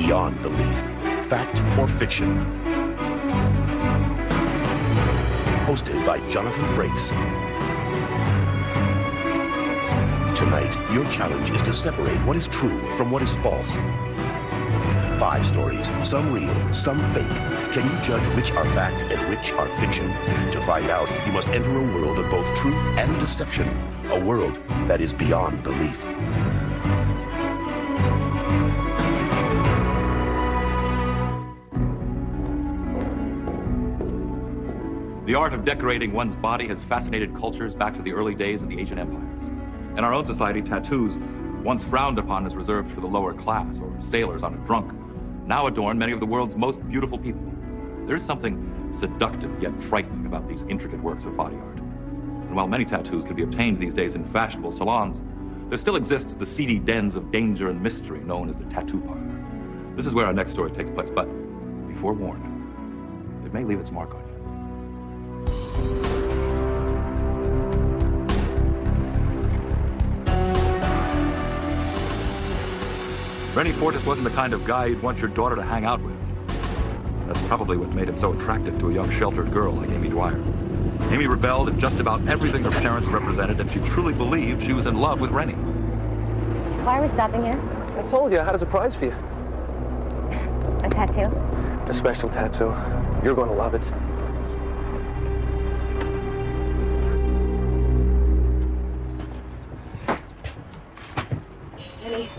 beyond belief. Fact or fiction? Hosted by Jonathan Frakes. Tonight, your challenge is to separate what is true from what is false. 5 stories, some real, some fake. Can you judge which are fact and which are fiction? To find out, you must enter a world of both truth and deception. A world that is beyond belief. The art of decorating one's body has fascinated cultures back to the early days of the Asian empires. In our own society, tattoos, once frowned upon as reserved for the lower class or sailors on a drunk, now adorn many of the world's most beautiful people. There is something seductive yet frightening about these intricate works of body art. And while many tattoos can be obtained these days in fashionable salons, there still exists the seedy dens of danger and mystery known as the tattoo parlor. This is where our next story takes place, but be forewarned, it may leave its mark on you. Rennie Fortis wasn't the kind of guy you'd want your daughter to hang out with. That's probably what made him so attractive to a young sheltered girl like Amy Dwyer. Amy rebelled at just about everything her parents represented, and she truly believed she was in love with Rennie. Why are we stopping here? I told you, I had a surprise for you. A tattoo? A special tattoo. You're going to love it. Rennie,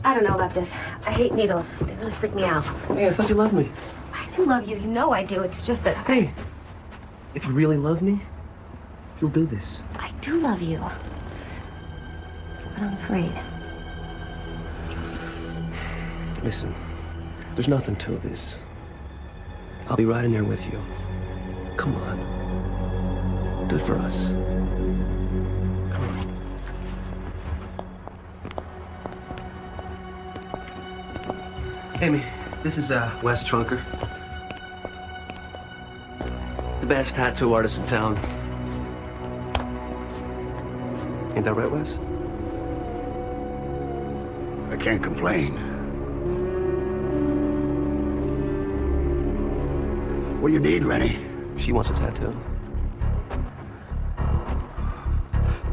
I don't know about this. I hate needles. They really freak me out. Hey, I thought you loved me. I do love you. You know I do. It's just that Hey, if you really love me, you'll do this. I do love you. But I'm afraid. Listen, there's nothing to this. I'll be right in there with you. Come on. Do it for us. Come on. Amy, this is Wes Trunker. The best tattoo artist in town. Ain't that right, Wes? I can't complain. What do you need, Rennie? She wants a tattoo.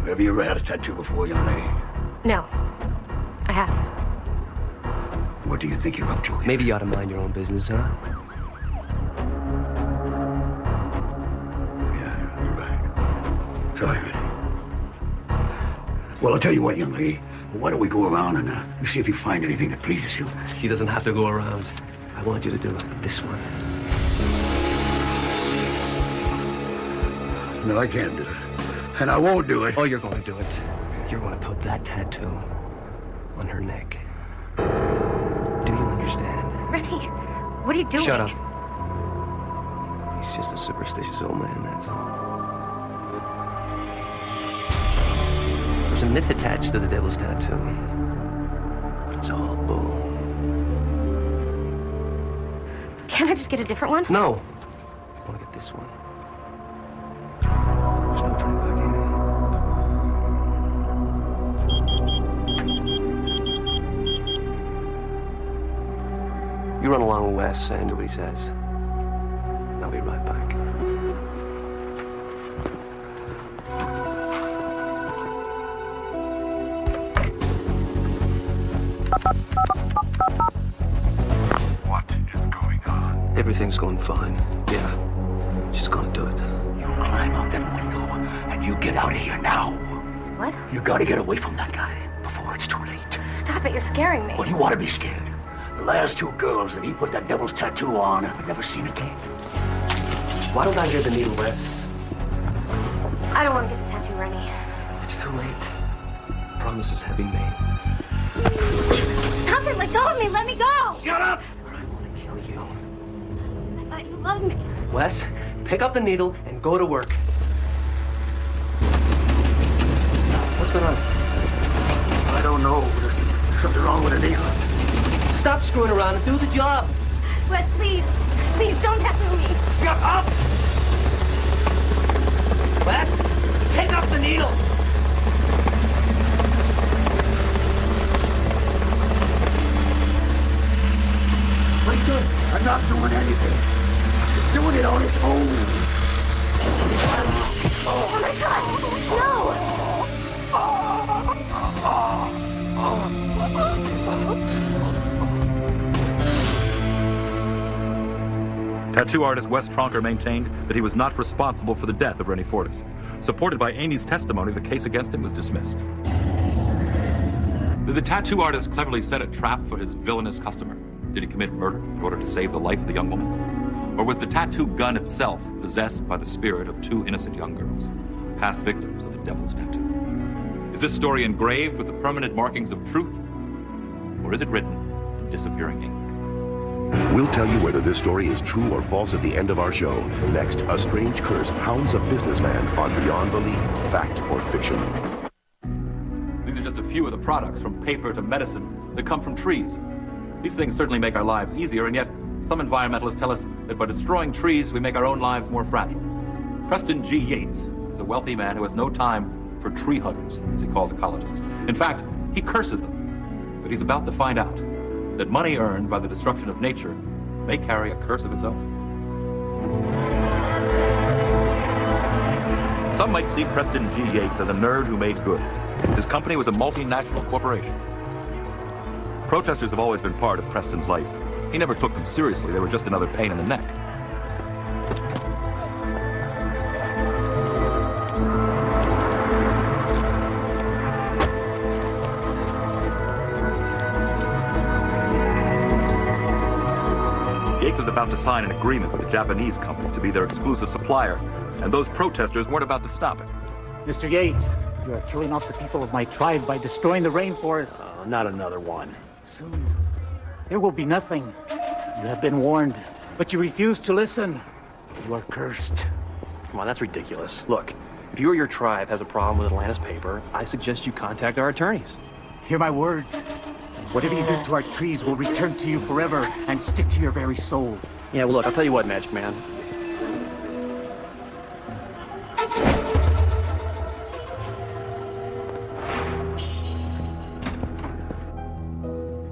Have you ever had a tattoo before, young lady? No. I haven't. What do you think you're up to here? Maybe you ought to mind your own business, huh? Yeah, you're right. Sorry, Rennie. Well, I'll tell you what, young lady. Why don't we go around and you see if you find anything that pleases you? She doesn't have to go around. I want you to do this one. No, I can't do it. And I won't do it. Oh, you're going to do it. You're going to put that tattoo on her neck. Do you understand? Rennie, what are you doing? Shut up. He's just a superstitious old man, that's all. There's a myth attached to the devil's tattoo. But it's all bull. Can't I just get a different one? No. I want to get this one. There's no turning back, Amy. You run along with Wes and do what he says. I'll be right back. What is going on? Everything's going fine. Yeah. She's gonna do it. You climb out that window and you get out of here now. What? You gotta get away from that guy before it's too late. Stop it. You're scaring me. Well, you ought to be scared. The last 2 girls that he put that devil's tattoo on, I've never seen again. Why don't I get the needle, Wes? I don't want to get the tattoo, Rennie. It's too late. Promises have been made. Stop it. Let go of me. Let me go. Shut up! Or I want to kill you. I thought you loved me. Wes, pick up the needle and go to work. What's going on? I don't know. There's something wrong with the needle. Stop screwing around and do the job. Wes, please. Please don't tattoo me. Shut up! Wes, pick up the needle. not doing anything. It's doing it on its own. Oh my God! No! Tattoo artist Wes Tronker maintained that he was not responsible for the death of Rennie Fortis. Supported by Amy's testimony, the case against him was dismissed. Did the tattoo artist cleverly set a trap for his villainous customer? Did he commit murder in order to save the life of the young woman? Or was the tattoo gun itself possessed by the spirit of two innocent young girls, past victims of the devil's tattoo? Is this story engraved with the permanent markings of truth? Or is it written in disappearing ink? We'll tell you whether this story is true or false at the end of our show. Next, a strange curse hounds a businessman on Beyond Belief, Fact or Fiction. These are just a few of the products, from paper to medicine, that come from trees. These things certainly make our lives easier, and yet some environmentalists tell us that by destroying trees, we make our own lives more fragile. Preston G. Yates is a wealthy man who has no time for tree huggers, as he calls ecologists. In fact, he curses them. But he's about to find out that money earned by the destruction of nature may carry a curse of its own. Some might see Preston G. Yates as a nerd who made good. His company was a multinational corporation. Protesters have always been part of Preston's life. He never took them seriously. They were just another pain in the neck. Yates was about to sign an agreement with a Japanese company to be their exclusive supplier, and those protesters weren't about to stop it. Mr. Yates, you are killing off the people of my tribe by destroying the rainforest. Not another one. Soon, there will be nothing. You have been warned, but you refuse to listen. You are cursed. Come on, that's ridiculous. Look, if you or your tribe has a problem with Atlanta's paper, I suggest you contact our attorneys. Hear my words. Whatever you do to our trees will return to you forever and stick to your very soul. Yeah, well, look, I'll tell you what, Magic Man.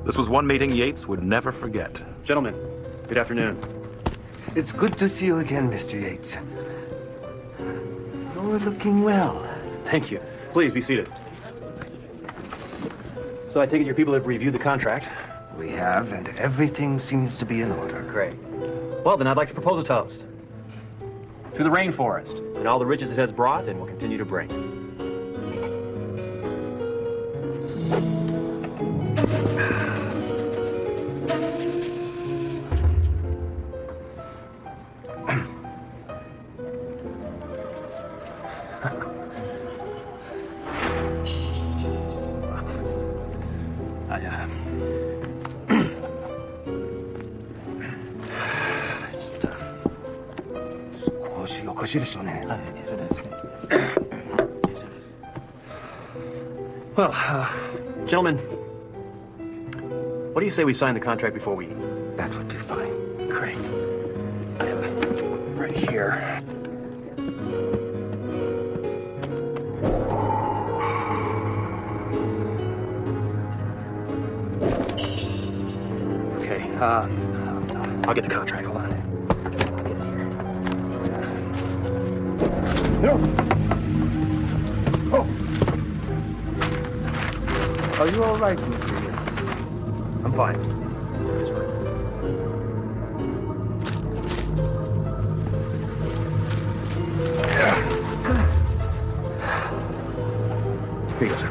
This was one meeting Yates would never forget. Gentlemen, good afternoon. It's good to see you again, Mr. Yates. You're looking well. Thank you. Please be seated. So I take it your people have reviewed the contract? We have, and everything seems to be in order. Great. Well, then I'd like to propose a toast. To the rainforest, and all the riches it has brought and will continue to bring. Well, gentlemen, what do you say we sign the contract before we eat? That would be fine. Great. I have it right here. Okay, I'll get the contract. Hold on. No. Oh. Are you all right, Mr. Yates? I'm fine. Here you go, sir.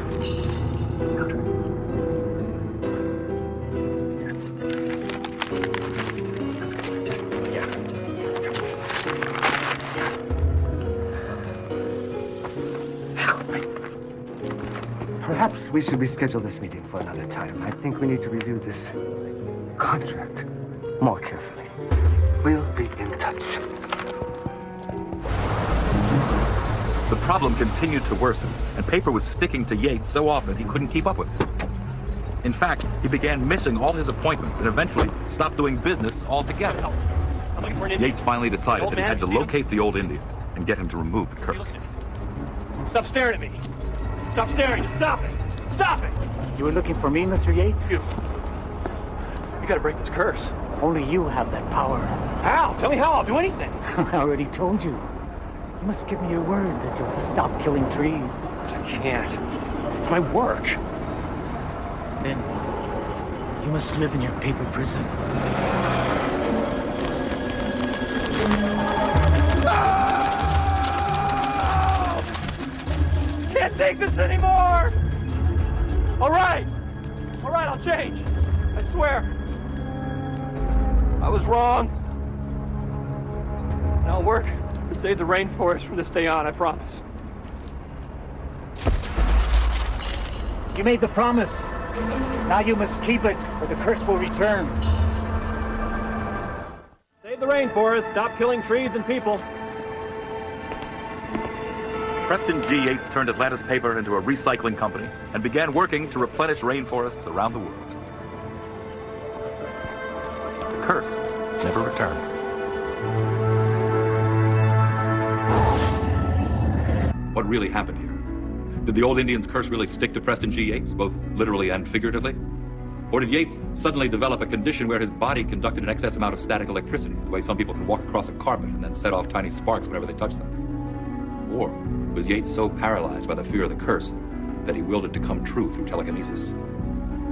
Perhaps we should reschedule this meeting for another time. I think we need to review this contract more carefully. We'll be in touch. The problem continued to worsen, and paper was sticking to Yates so often he couldn't keep up with it. In fact, he began missing all his appointments and eventually stopped doing business altogether. I'm looking for an Indian. Yates finally decided that he had to locate the old Indian and get him to remove the curse. Stop staring at me. Stop staring. Just stop it. Stop it. You were looking for me, Mr. Yates? You gotta break this curse. Only you have that power. How? Tell me how. I'll do anything. I already told you. You must give me your word that you'll stop killing trees. I can't. It's my work. Then you must live in your paper prison. Can't take this anymore! All right, I'll change. I swear. I was wrong. And I'll work to save the rainforest from this day on, I promise. You made the promise. Now you must keep it, or the curse will return. Save the rainforest, stop killing trees and people. Preston G. Yates turned Atlantis Paper into a recycling company and began working to replenish rainforests around the world. The curse never returned. What really happened here? Did the old Indian's curse really stick to Preston G. Yates, both literally and figuratively? Or did Yates suddenly develop a condition where his body conducted an excess amount of static electricity, the way some people can walk across a carpet and then set off tiny sparks whenever they touch something? Or was Yates so paralyzed by the fear of the curse that he willed it to come true through telekinesis?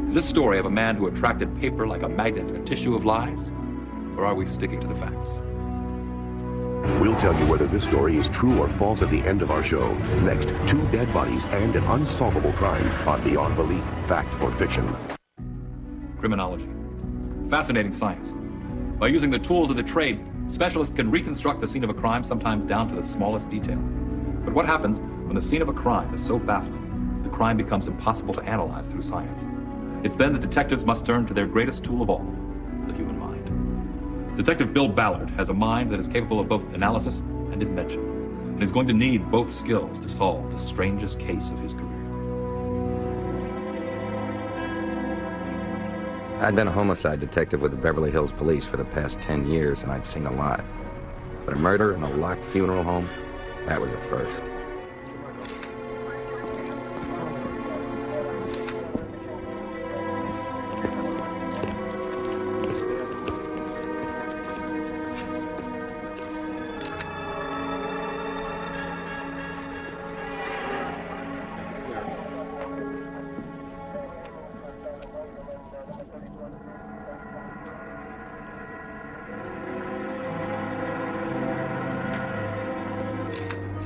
Is this story of a man who attracted paper like a magnet, a tissue of lies? Or are we sticking to the facts? We'll tell you whether this story is true or false at the end of our show. Next, 2 dead bodies and an unsolvable crime on Beyond Belief, Fact or Fiction. Criminology. Fascinating science. By using the tools of the trade, specialists can reconstruct the scene of a crime, sometimes down to the smallest detail. But what happens when the scene of a crime is so baffling, the crime becomes impossible to analyze through science? It's then that detectives must turn to their greatest tool of all, the human mind. Detective Bill Ballard has a mind that is capable of both analysis and invention, and is going to need both skills to solve the strangest case of his career. I'd been a homicide detective with the Beverly Hills Police for the past 10 years, and I'd seen a lot. But a murder in a locked funeral home, that was a first.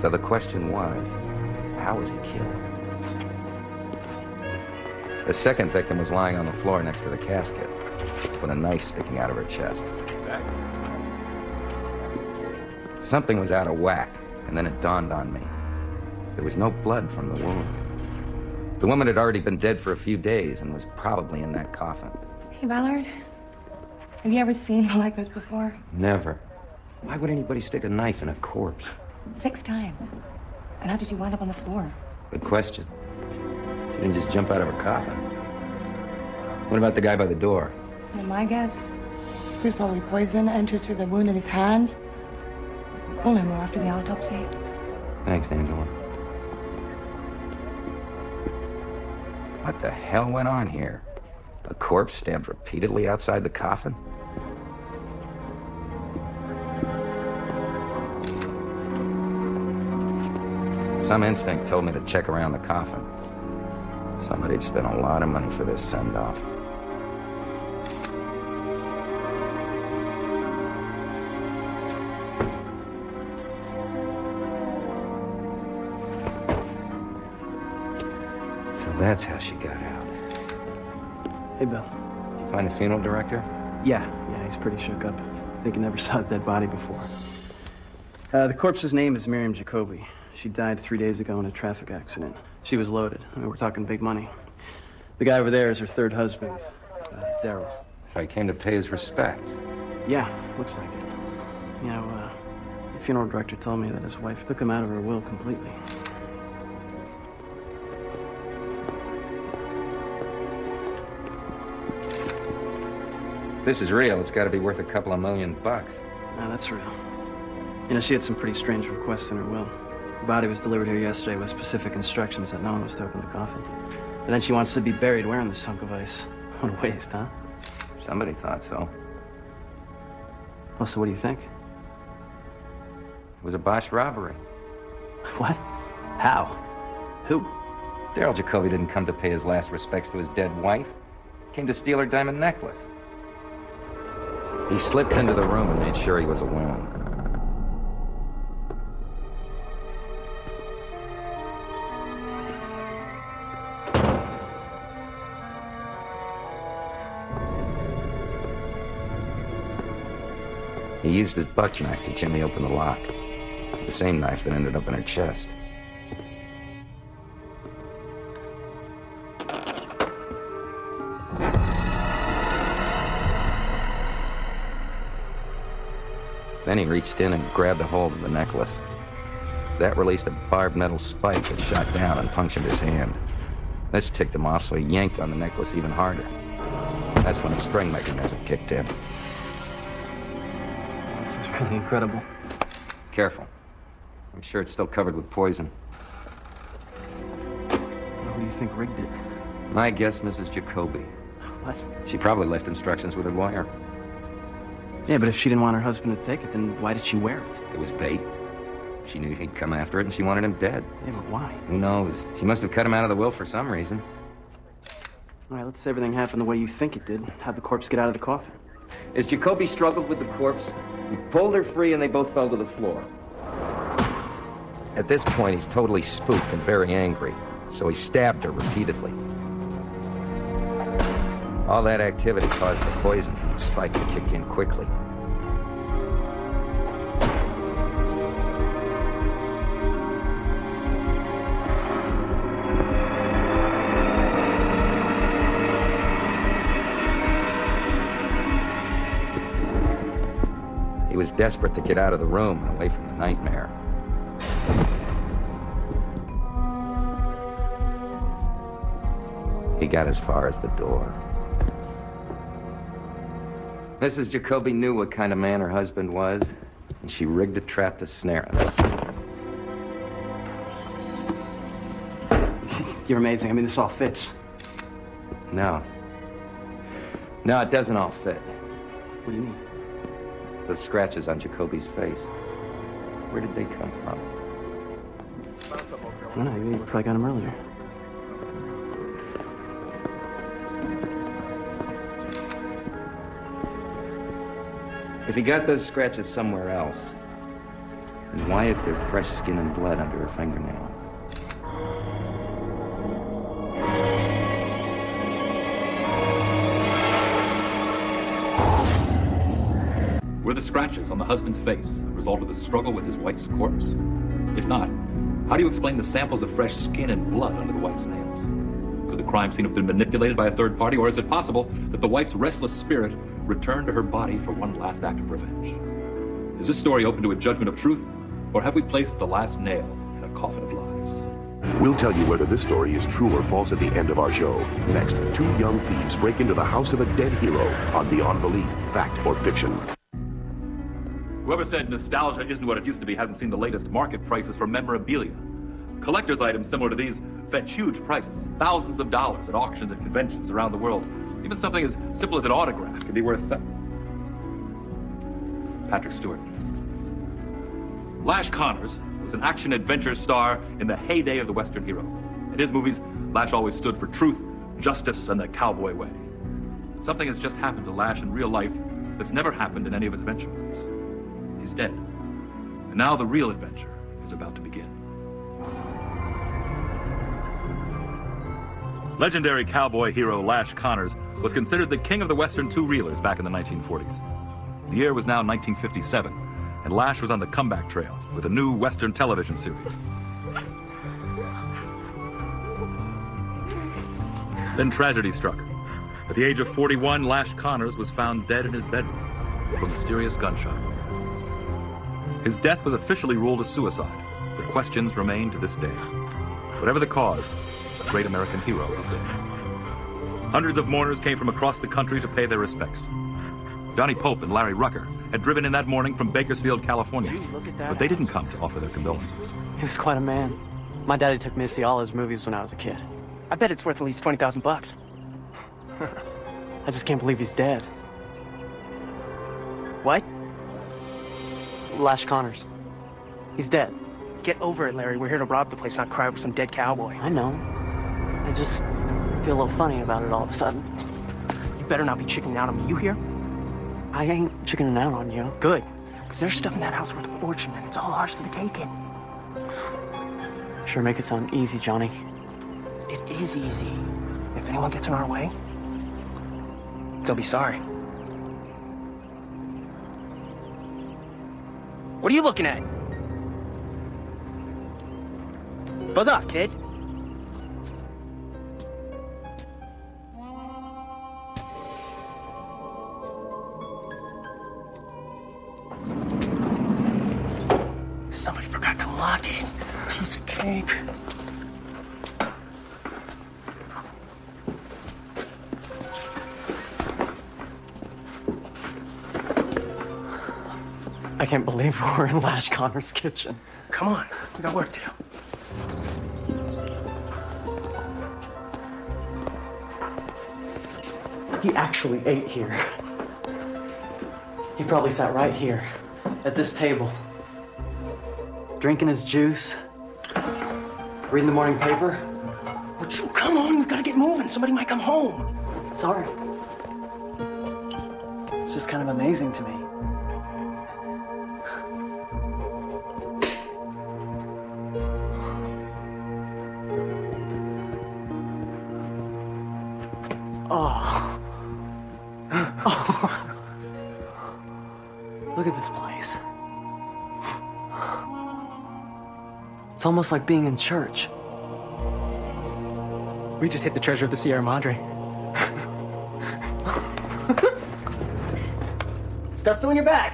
So the question was, how was he killed? The second victim was lying on the floor next to the casket, with a knife sticking out of her chest. Something was out of whack, and then it dawned on me. There was no blood from the wound. The woman had already been dead for a few days and was probably in that coffin. Hey, Ballard, have you ever seen one like this before? Never. Why would anybody stick a knife in a corpse? 6 times. And how did you wind up on the floor? Good question. She didn't just jump out of her coffin. What about the guy by the door? Well, my guess, he was probably poisoned, entered through the wound in his hand. We'll know more after the autopsy. Thanks, Angela. What the hell went on here? A corpse stabbed repeatedly outside the coffin? Some instinct told me to check around the coffin. Somebody'd spent a lot of money for this send-off. So that's how she got out. Hey, Bill. Did you find the funeral director? Yeah, he's pretty shook up. I think he never saw a dead body before. The corpse's name is Miriam Jacoby. She died 3 days ago in a traffic accident. She was loaded. I mean, we're talking big money. The guy over there is her third husband, Daryl. So he came to pay his respects. Yeah, looks like it. You know, the funeral director told me that his wife took him out of her will completely. If this is real, it's got to be worth a couple of $1 million. No, that's real. You know, she had some pretty strange requests in her will. The body was delivered here yesterday with specific instructions that no one was to open the coffin. And then she wants to be buried wearing this hunk of ice. What a waste, huh? Somebody thought so. Well, so what do you think? It was a botched robbery. What? How? Who? Daryl Jacoby didn't come to pay his last respects to his dead wife. He came to steal her diamond necklace. He slipped into the room and made sure he was alone. He used his buck knife to jimmy open the lock. The same knife that ended up in her chest. Then he reached in and grabbed a hold of the necklace. That released a barbed metal spike that shot down and punctured his hand. This ticked him off, so he yanked on the necklace even harder. That's when the spring mechanism kicked in. This is really incredible. Careful. I'm sure it's still covered with poison. Who do you think rigged it? My guess, Mrs. Jacoby. What? She probably left instructions with her lawyer. Yeah, but if she didn't want her husband to take it, then why did she wear it? It was bait. She knew he'd come after it, and she wanted him dead. Yeah, but why? Who knows? She must have cut him out of the will for some reason. All right, let's say everything happened the way you think it did. How'd the corpse get out of the coffin? As Jacoby struggled with the corpse, he pulled her free and they both fell to the floor. At this point, he's totally spooked and very angry, so he stabbed her repeatedly. All that activity caused the poison from the spike to kick in quickly. He was desperate to get out of the room and away from the nightmare. He got as far as the door. Mrs. Jacoby knew what kind of man her husband was, and she rigged a trap to snare him. You're amazing. I mean, this all fits. No. No, it doesn't all fit. What do you mean? Those scratches on Jacoby's face. Where did they come from? I don't know. You probably got them earlier. If he got those scratches somewhere else, then why is there fresh skin and blood under her fingernails? Were the scratches on the husband's face a result of the struggle with his wife's corpse? If not, how do you explain the samples of fresh skin and blood under the wife's nails? Could the crime scene have been manipulated by a third party, or is it possible that the wife's restless spirit returned to her body for one last act of revenge? Is this story open to a judgment of truth, or have we placed the last nail in a coffin of lies? We'll tell you whether this story is true or false at the end of our show. Next, two young thieves break into the house of a dead hero on Beyond Belief, Fact or Fiction. Whoever said nostalgia isn't what it used to be hasn't seen the latest market prices for memorabilia. Collector's items similar to these fetch huge prices, thousands of dollars at auctions and conventions around the world. Even something as simple as an autograph can be worth Patrick Stewart. Lash Connors was an action-adventure star in the heyday of the Western hero. In his movies, Lash always stood for truth, justice, and the cowboy way. Something has just happened to Lash in real life that's never happened in any of his adventure movies. He's dead. And now the real adventure is about to begin. Legendary cowboy hero Lash Connors was considered the king of the Western two-reelers back in the 1940s. The year was now 1957, and Lash was on the comeback trail with a new Western television series. Then tragedy struck. At the age of 41, Lash Connors was found dead in his bedroom from a mysterious gunshot. His death was officially ruled a suicide, but questions remain to this day. Whatever the cause, a great American hero is dead. Hundreds of mourners came from across the country to pay their respects. Johnny Pope and Larry Rucker had driven in that morning from Bakersfield, California, but they didn't come to offer their condolences. He was quite a man. My daddy took me to see all his movies when I was a kid. I bet it's worth at least $20,000. I just can't believe he's dead. What? Lash Connors. He's dead. Get over it, Larry. We're here to rob the place, not cry over some dead cowboy. I know. I just feel a little funny about it all of a sudden. You better not be chickening out on me. You hear? I ain't chickening out on you. Good. Because there's stuff in that house worth a fortune, and it's all ours for the taking. Sure make it sound easy, Johnny. It is easy. If anyone gets in our way, they'll be sorry. What are you looking at? Buzz off, kid. Somebody forgot to lock it. Piece of cake. I can't believe we're in Lash Connor's kitchen. Come on, we got work to do. He actually ate here. He probably sat right here, at this table, drinking his juice, reading the morning paper. Would you come on? We gotta get moving. Somebody might come home. Sorry. It's just kind of amazing to me. Oh. Oh. Look at this place. It's almost like being in church. We just hit the treasure of the Sierra Madre. Start filling your bag.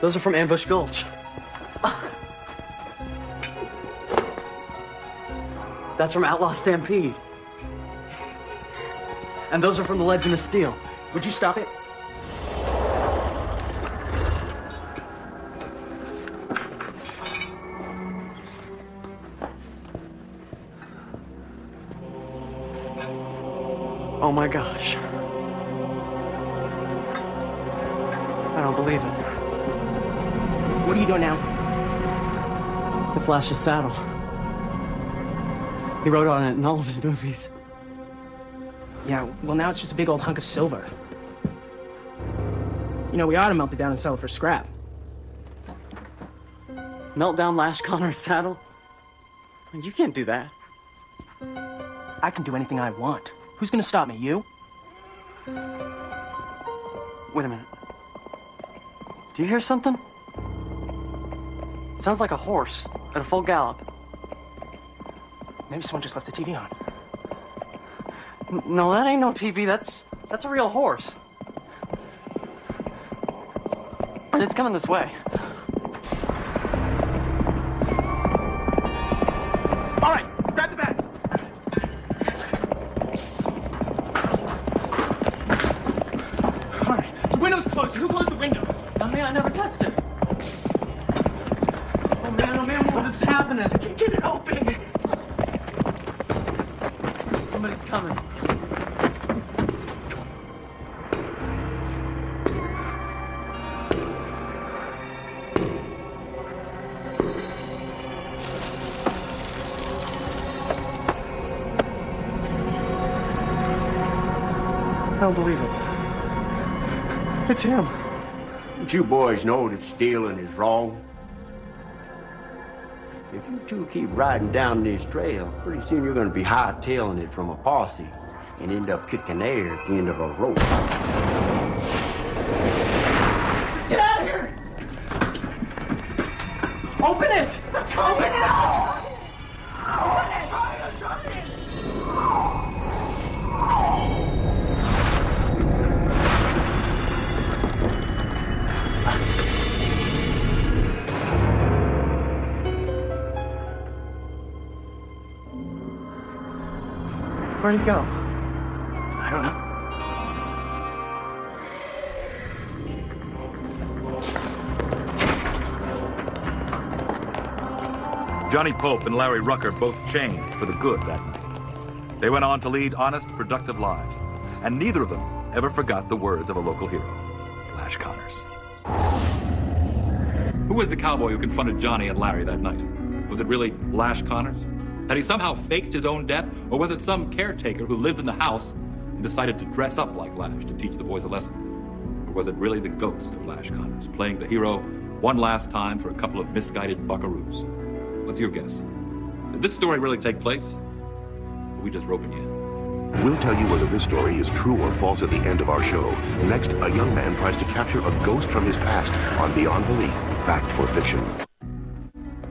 Those are from Ambush Gulch. That's from Outlaw Stampede. And those are from The Legend of Steel. Would you stop it? Oh my gosh. I don't believe it. What are you doing now? It's Lash's saddle. He wrote on it in all of his movies. Yeah, well now it's just a big old hunk of silver. You know, we ought to melt it down and sell it for scrap. Melt down Lash Connor's saddle? You can't do that. I can do anything I want. Who's gonna stop me, you? Wait a minute. Do you hear something? It sounds like a horse at a full gallop. Maybe someone just left the TV on. No, that ain't no TV. That's a real horse. And it's coming this way. All right, grab the bags. All right, the window's closed. Who closed the window? Not me, I never touched it. Oh man, what is happening? Get it open. Somebody's coming. I don't believe it. It's him. Don't you boys know that stealing is wrong? If you two keep riding down this trail, pretty soon you're going to be hightailing it from a posse and end up kicking air at the end of a rope. Let's get out of here. Open it. Open it up. Open it. Where'd he go? I don't know. Johnny Pope and Larry Rucker both chained for the good that night. They went on to lead honest, productive lives, and neither of them ever forgot the words of a local hero, Lash Connors. Who was the cowboy who confronted Johnny and Larry that night? Was it really Lash Connors? Had he somehow faked his own death, or was it some caretaker who lived in the house and decided to dress up like Lash to teach the boys a lesson? Or was it really the ghost of Lash Connors, playing the hero one last time for a couple of misguided buckaroos? What's your guess? Did this story really take place? Or are we just roping you in? We'll tell you whether this story is true or false at the end of our show. Next, a young man tries to capture a ghost from his past on Beyond Belief, Fact or Fiction.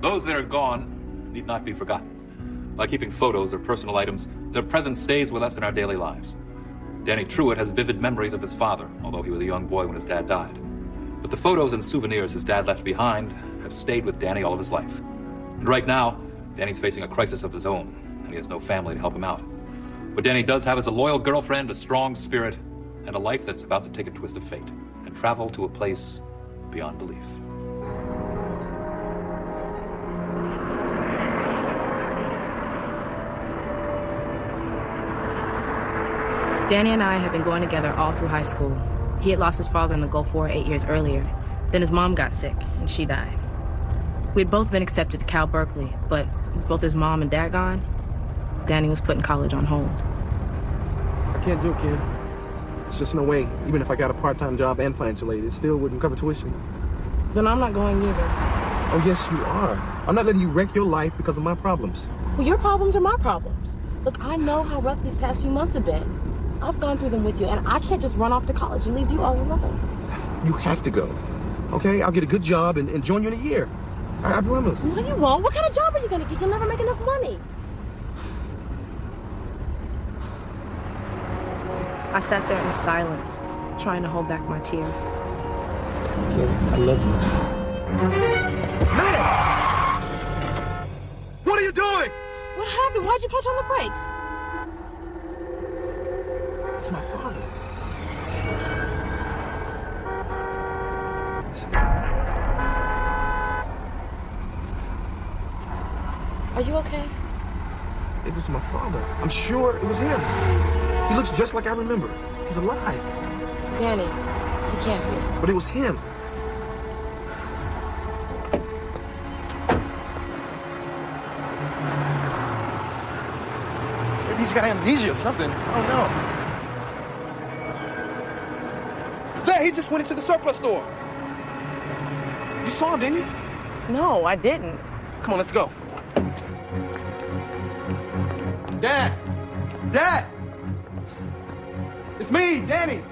Those that are gone need not be forgotten. By keeping photos or personal items, their presence stays with us in our daily lives. Danny Truitt has vivid memories of his father, although he was a young boy when his dad died. But the photos and souvenirs his dad left behind have stayed with Danny all of his life. And right now, Danny's facing a crisis of his own, and he has no family to help him out. What Danny does have is a loyal girlfriend, a strong spirit, and a life that's about to take a twist of fate and travel to a place beyond belief. Danny and I had been going together all through high school. He had lost his father in the Gulf War 8 years earlier. Then his mom got sick, and she died. We had both been accepted to Cal Berkeley, but with both his mom and dad gone, Danny was putting college on hold. I can't do it, kid. There's just no way. Even if I got a part-time job and financial aid, it still wouldn't cover tuition. Then I'm not going either. Oh, yes, you are. I'm not letting you wreck your life because of my problems. Well, your problems are my problems. Look, I know how rough these past few months have been. I've gone through them with you, and I can't just run off to college and leave you all alone. You have to go, okay? I'll get a good job and join you in a year. I promise. No, you won't. What kind of job are you going to get? You'll never make enough money. I sat there in silence, trying to hold back my tears. Kim, I love you. Man! What are you doing? What happened? Why'd you punch on the brakes? It's my father. Listen. Are you okay? It was my father. I'm sure it was him. He looks just like I remember. He's alive. Danny, he can't be. But it was him. Maybe he's got amnesia or something. I don't know. There, he just went into the surplus store. You saw him, didn't you? No, I didn't. Come on, let's go. Dad! Dad! It's me, Danny!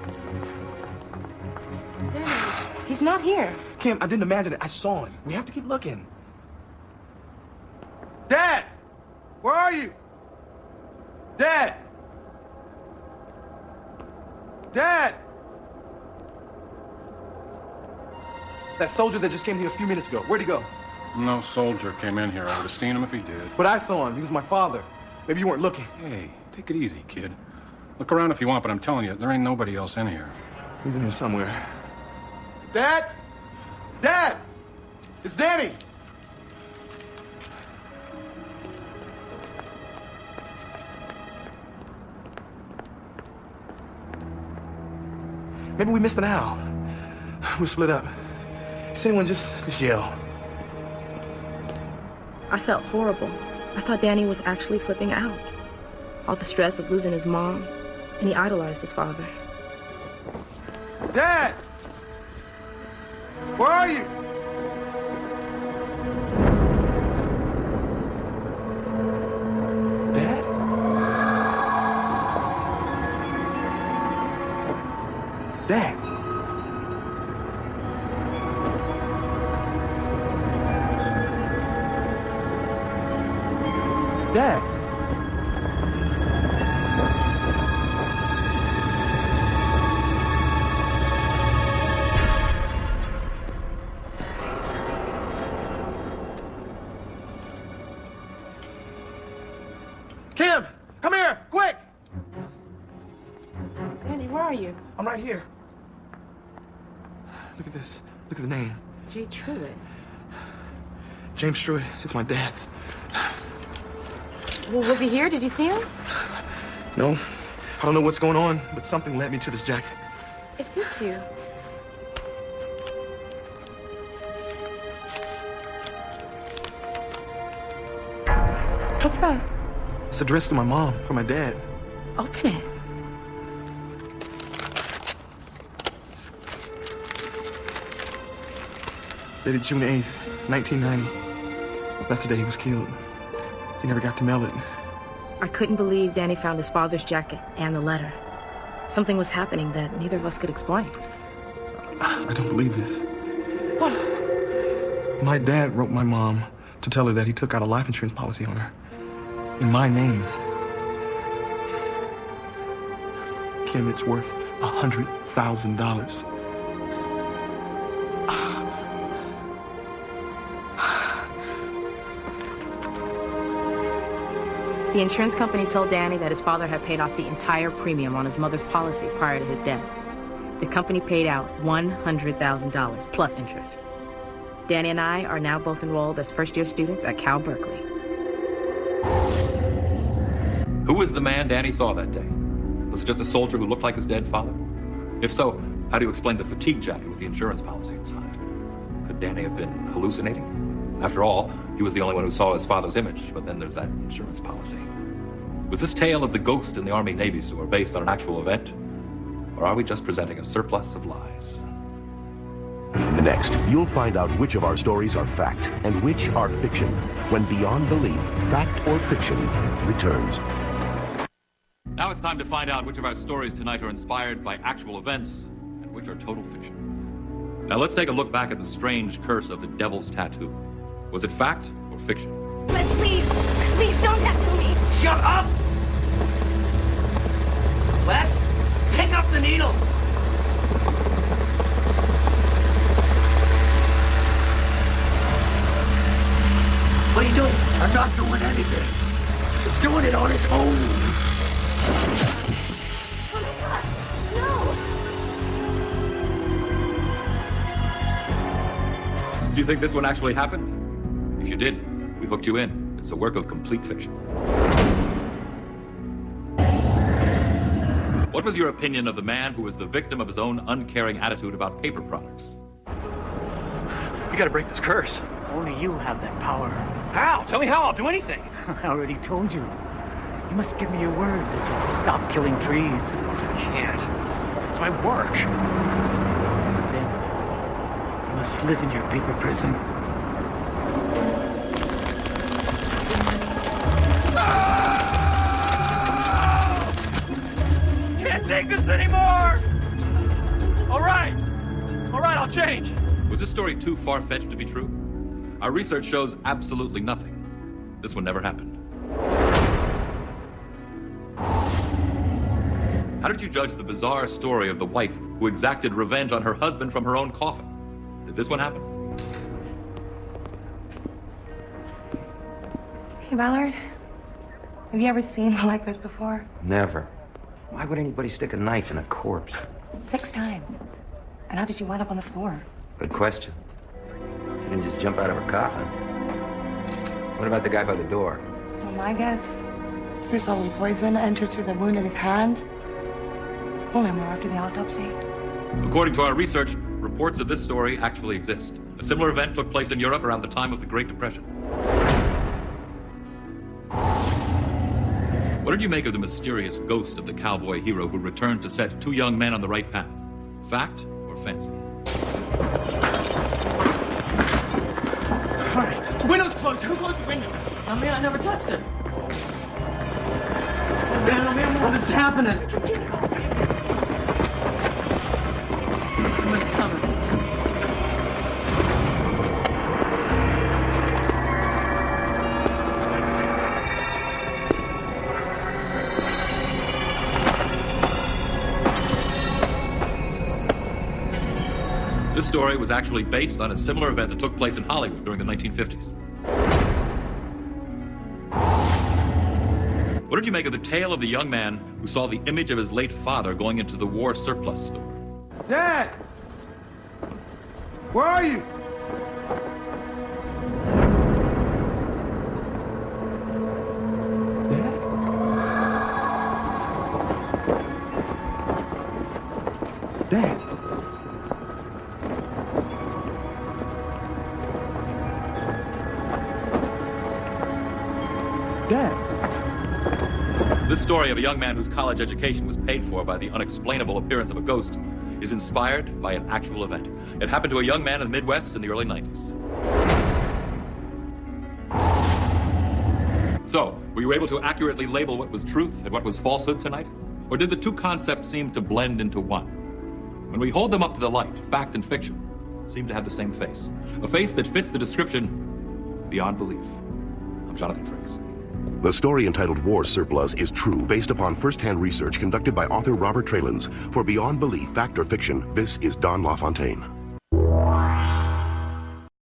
Danny, he's not here. Kim, I didn't imagine it. I saw him. We have to keep looking. Dad! Where are you? Dad! Dad! That soldier that just came here a few minutes ago, where'd he go? No soldier came in here. I would have seen him if he did. But I saw him. He was my father. Maybe you weren't looking. Hey, take it easy, kid. Look around if you want, but I'm telling you, there ain't nobody else in here. He's in here somewhere. Dad! Dad! It's Danny! Maybe we missed an owl. We're split up. Does anyone just yell? I felt horrible. I thought Danny was actually flipping out. All the stress of losing his mom, and he idolized his father. Dad! Where are you? Dad? Dad? Dad? Kim, come here, quick! Danny, where are you? I'm right here. Look at this. Look at the name. Jay Truitt. James Truitt. It's my dad's. Well, was he here? Did you see him? No, I don't know what's going on, but something led me to this jacket. It fits you. What's that? It's addressed to my mom from my dad. Open it. It's dated June 8th, 1990. That's the day he was killed. He never got to mail it. I couldn't believe Danny found his father's jacket and the letter. Something was happening that neither of us could explain. I don't believe this. My dad wrote my mom to tell her that he took out a life insurance policy on her. In my name. Kim, it's worth $100,000. The insurance company told Danny that his father had paid off the entire premium on his mother's policy prior to his death. The company paid out $100,000 plus interest. Danny and I are now both enrolled as first-year students at Cal Berkeley. Who was the man Danny saw that day? Was it just a soldier who looked like his dead father? If so, how do you explain the fatigue jacket with the insurance policy inside? Could Danny have been hallucinating? After all, he was the only one who saw his father's image, but then there's that insurance policy. Was this tale of the ghost in the Army-Navy sewer based on an actual event? Or are we just presenting a surplus of lies? Next, you'll find out which of our stories are fact and which are fiction when Beyond Belief, Fact or Fiction returns. Now it's time to find out which of our stories tonight are inspired by actual events and which are total fiction. Now let's take a look back at the strange curse of the Devil's Tattoo. Was it fact or fiction? But please don't tattoo me. Shut up! Wes, pick up the needle. What are you doing? I'm not doing anything. It's doing it on its own. Oh my God, no! Do you think this one actually happened? If you did, we hooked you in. It's a work of complete fiction. What was your opinion of the man who was the victim of his own uncaring attitude about paper products? We gotta break this curse. Only you have that power. How? Tell me how. I'll do anything. I already told you. You must give me your word that you'll stop killing trees. I can't. It's my work. Then you must live in your paper prison. Can't take this anymore! All right, I'll change. Was this story too far-fetched to be true? Our research shows absolutely nothing. This one never happened. How did you judge the bizarre story of the wife who exacted revenge on her husband from her own coffin? Did this one happen? Hey, Ballard. Have you ever seen one like this before? Never. Why would anybody stick a knife in a corpse? 6 times. And how did you wind up on the floor? Good question. She didn't just jump out of her coffin. What about the guy by the door? Well, my guess, he was probably poisoned, entered through the wound in his hand. We'll know more after the autopsy. According to our research, reports of this story actually exist. A similar event took place in Europe around the time of the Great Depression. What did you make of the mysterious ghost of the cowboy hero who returned to set 2 young men on the right path? Fact or fancy? All right, the window's closed. Who closed the window? No, man, I never touched it. Man, what is happening? Somebody's coming. This story was actually based on a similar event that took place in Hollywood during the 1950s. What did you make of the tale of the young man who saw the image of his late father going into the war surplus store? Dad! Where are you? Dad. This story of a young man whose college education was paid for by the unexplainable appearance of a ghost is inspired by an actual event. It happened to a young man in the Midwest in the early 90s. So, were you able to accurately label what was truth and what was falsehood tonight? Or did the two concepts seem to blend into one? When we hold them up to the light, fact and fiction seem to have the same face. A face that fits the description beyond belief. I'm Jonathan Frakes. The story entitled War Surplus is true, based upon first-hand research conducted by author Robert Trelins. For Beyond Belief, Fact or Fiction, this is Don LaFontaine.